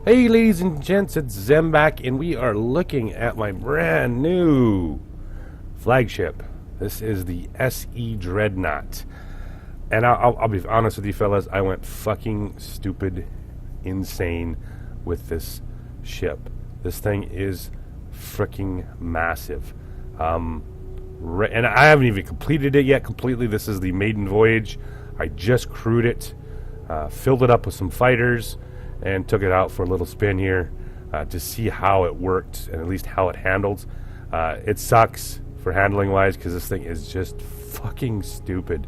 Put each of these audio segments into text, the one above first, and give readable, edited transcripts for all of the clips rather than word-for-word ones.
Hey ladies and gents, it's Zemback, and we are looking at my brand new flagship. This is the SE Dreadnought. And I'll be honest with you fellas, I went fucking stupid insane with this ship. This thing is freaking massive. And I haven't even completed it yet completely. This is the maiden voyage. I just crewed it, filled it up with some fighters, and took it out for a little spin here to see how it worked and at least how it handled. It sucks for handling wise because this thing is just fucking stupid.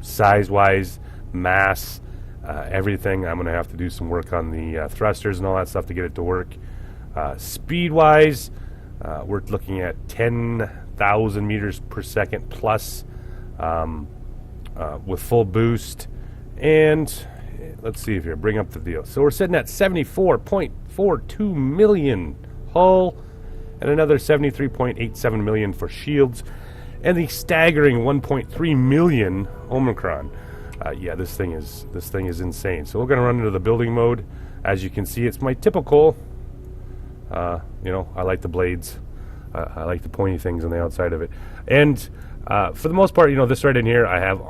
Size wise, mass, everything. I'm going to have to do some work on the thrusters and all that stuff to get it to work. Speed wise, we're looking at 10,000 meters per second plus with full boost. And let's see if here, bring up the deal. So we're sitting at 74.42 million hull and another 73.87 million for shields and the staggering 1.3 million Omicron. Yeah, this thing is insane. So we're going to run into the building mode. As you can see, it's my typical, I like the blades. I like the pointy things on the outside of it. And for the most part, this right in here, I have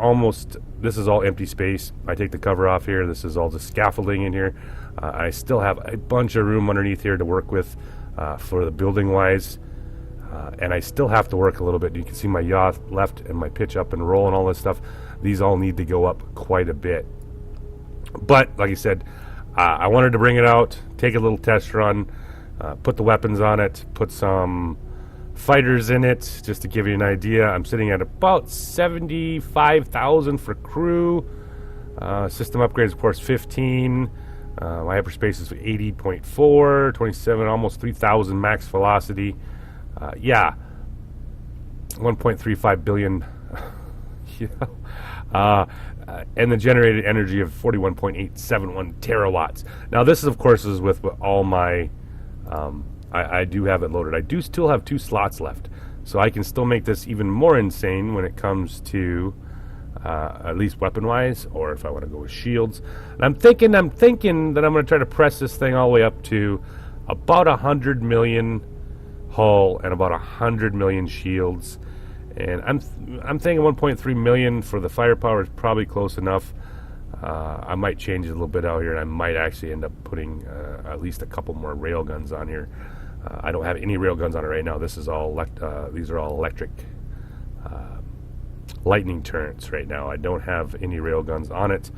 this is all empty space. I take the cover off here. This is all just scaffolding in here. I still have a bunch of room underneath here to work with for the building wise. And I still have to work a little bit. You can see my yaw left and my pitch up and roll and all this stuff. These all need to go up quite a bit. But, like I said, I wanted to bring it out, take a little test run, put the weapons on it, put some fighters in it, just to give you an idea. I'm sitting at about 75,000 for crew. System upgrades, of course, 15. My hyperspace is 80.4, 27, almost 3,000 max velocity. 1.35 billion. And the generated energy of 41.871 terawatts. Now, this, of course, is with all my. I do have it loaded. I do still have 2 slots left, so I can still make this even more insane when it comes to at least weapon-wise, or if I want to go with shields. And I'm thinking that I'm going to try to press this thing all the way up to about 100 million hull and about 100 million shields. And I'm thinking 1.3 million for the firepower is probably close enough. I might change it a little bit out here, and I might actually end up putting at least a couple more rail guns on here. I don't have any rail guns on it right now. This is all these are all electric lightning turrets right now. I don't have any rail guns on it.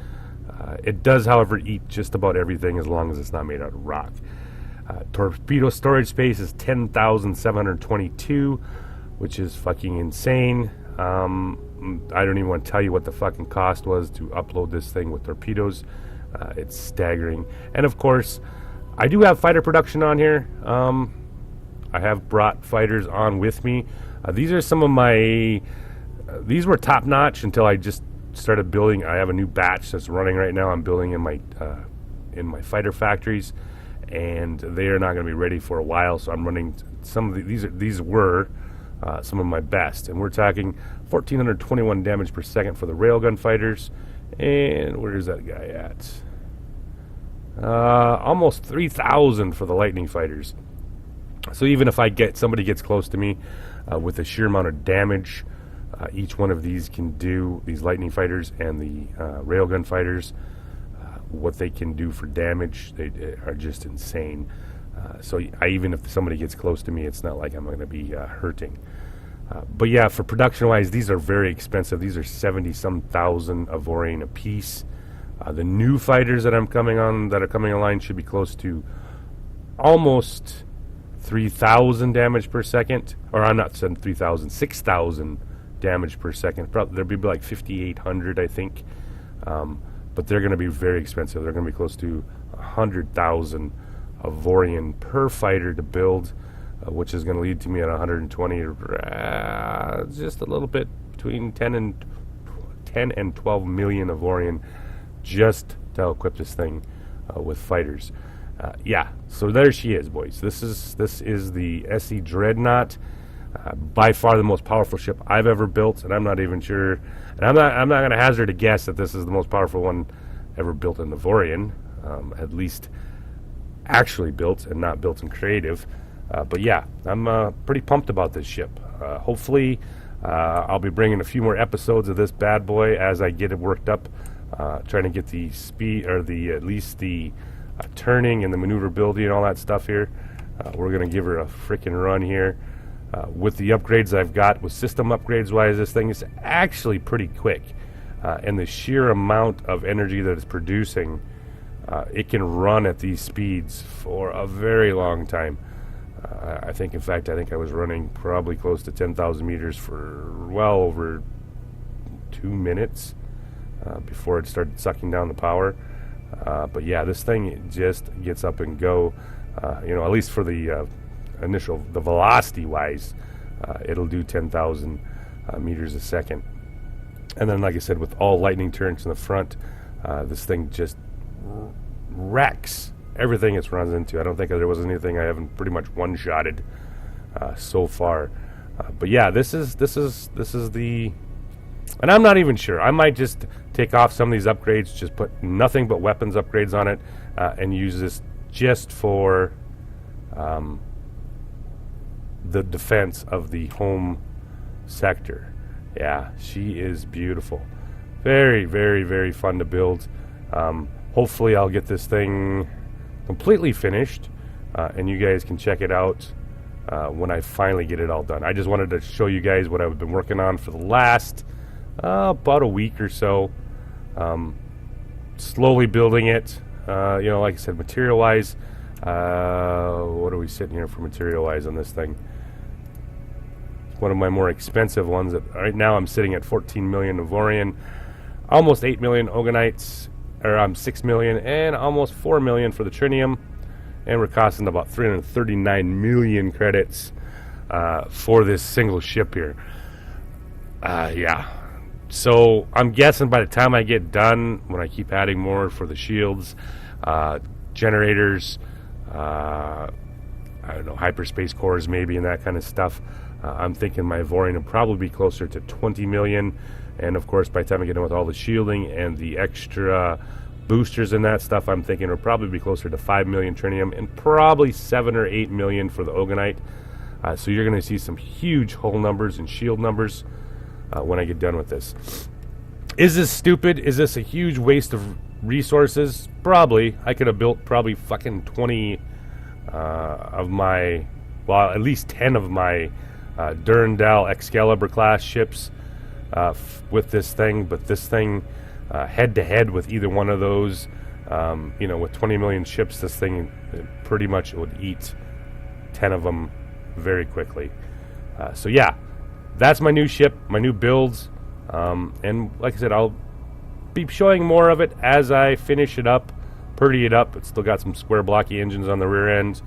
It does, however, eat just about everything as long as it's not made out of rock. Torpedo storage space is 10,722, which is fucking insane. I don't even want to tell you what the fucking cost was to upload this thing with torpedoes. It's staggering. And of course, I do have fighter production on here. I have brought fighters on with me. These are some of my. These were top notch until I just started building. I have a new batch that's running right now. I'm building in my fighter factories, and they are not going to be ready for a while. So I'm running some of these were some of my best, and we're talking 1,421 damage per second for the railgun fighters. And where's that guy at? Almost 3,000 for the lightning fighters. So even if somebody gets close to me with the sheer amount of damage each one of these can do, these lightning fighters and the railgun fighters, what they can do for damage, they are just insane. So even if somebody gets close to me, it's not like I'm going to be hurting. But yeah, for production-wise, these are very expensive. These are 70-some thousand Avorion a piece. The new fighters that are coming online should be close to almost 3,000 damage per second. Or I'm not saying 3,000, 6,000 damage per second. Probably there'll be like 5,800, I think. But they're going to be very expensive. They're going to be close to 100,000 Avorion per fighter to build, which is going to lead to me at 120, just a little bit between 10 and 12 million Avorion just to equip this thing with fighters. So there she is, boys. This is the SE Dreadnought, by far the most powerful ship I've ever built, and I'm not even sure, and I'm not going to hazard a guess that this is the most powerful one ever built in Avorion. At least actually built and not built in creative. But yeah, I'm pretty pumped about this ship. Hopefully, I'll be bringing a few more episodes of this bad boy as I get it worked up, trying to get the speed, or at least the turning and the maneuverability and all that stuff here. We're going to give her a freaking run here. With the upgrades I've got, with system upgrades wise, this thing is actually pretty quick. And the sheer amount of energy that it's producing, it can run at these speeds for a very long time. I think I was running probably close to 10,000 meters for well over 2 minutes before it started sucking down the power. But yeah, this thing just gets up and go. At least for the the velocity wise, it'll do 10,000 meters a second. And then, like I said, with all lightning turrets in the front, this thing just wrecks everything it runs into. I don't think there was anything I haven't pretty much one-shotted so far. But yeah, this is the, and I'm not even sure. I might just take off some of these upgrades, just put nothing but weapons upgrades on it, and use this just for the defense of the home sector. Yeah, she is beautiful. Very, very, very fun to build. Hopefully I'll get this thing completely finished, and you guys can check it out when I finally get it all done. I just wanted to show you guys what I've been working on for the last about a week or so. Slowly building it. Like I said, material-wise, what are we sitting here for material-wise on this thing? One of my more expensive ones. Right now I'm sitting at 14 million Avorion, almost 8 million Ogonites, or 6 million, and almost 4 million for the Trinium, and we're costing about 339 million credits for this single ship here. Yeah. So I'm guessing by the time I get done, when I keep adding more for the shields, generators, I don't know, hyperspace cores maybe, and that kind of stuff, I'm thinking my Avorion will probably be closer to 20 million. And of course, by the time I get done with all the shielding and the extra boosters and that stuff, I'm thinking it'll probably be closer to 5 million Trinium and probably 7 or 8 million for the Ogonite. So you're going to see some huge hull numbers and shield numbers when I get done with this. Is this stupid? Is this a huge waste of resources? Probably. I could have built probably fucking 20 of my, well, at least 10 of my Durandal Excalibur class ships with this thing, but this thing head to head with either one of those, with 20 million ships, this thing pretty much would eat 10 of them very quickly. So yeah, that's my new ship, my new builds, and like I said, I'll be showing more of it as I finish it up, pretty it up. It's still got some square blocky engines on the rear end,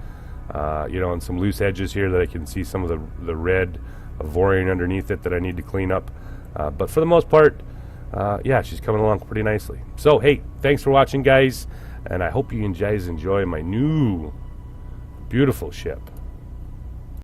and some loose edges here that I can see some of the red Avorion underneath it that I need to clean up. But for the most part, yeah, she's coming along pretty nicely. So, hey, thanks for watching, guys, and I hope you guys enjoy my new beautiful ship.